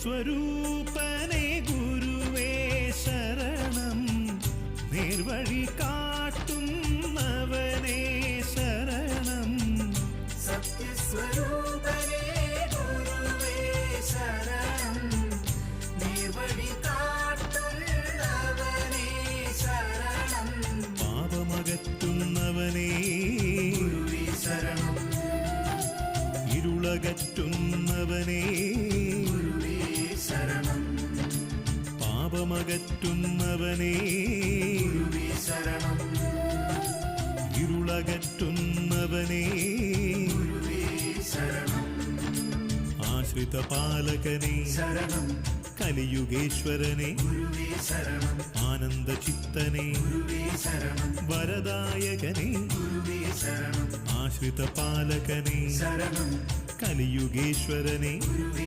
സത്യസ്വരൂപനേ ഗുരുവേ ശരണം, നേർവഴി കാട്ടുന്നവനേ ശരണം. സത്യസ്വരൂപനേ ഗുരുവേ ശരണം, നേർവഴി കാട്ടുന്നവനേ ശരണം. പാപമകറ്റുന്നവനേ ഗുരുവേ ശരണം, ഇരുളകറ്റുന്നവനേ ഗുരുവേ ശരണം. പാപമകറ്റുന്നവനേ ഗുരുവേ ശരണം, ഇരുളകറ്റുന്നവനേ ഗുരുവേ ശരണം. ആശ്രിതപാലകനേ ശരണം, കലിയുഗേശ്വരനേ ഗുരുവേ ശരണം, ആനന്ദചിത്തനേ ഗുരുവേ ശരണം, വരദായകനേ ഗുരുവേ ശരണം. ആശ്രിതപാലകനേ ശരണം, കലിയുഗേശ്വരനേ ഗുരുവേ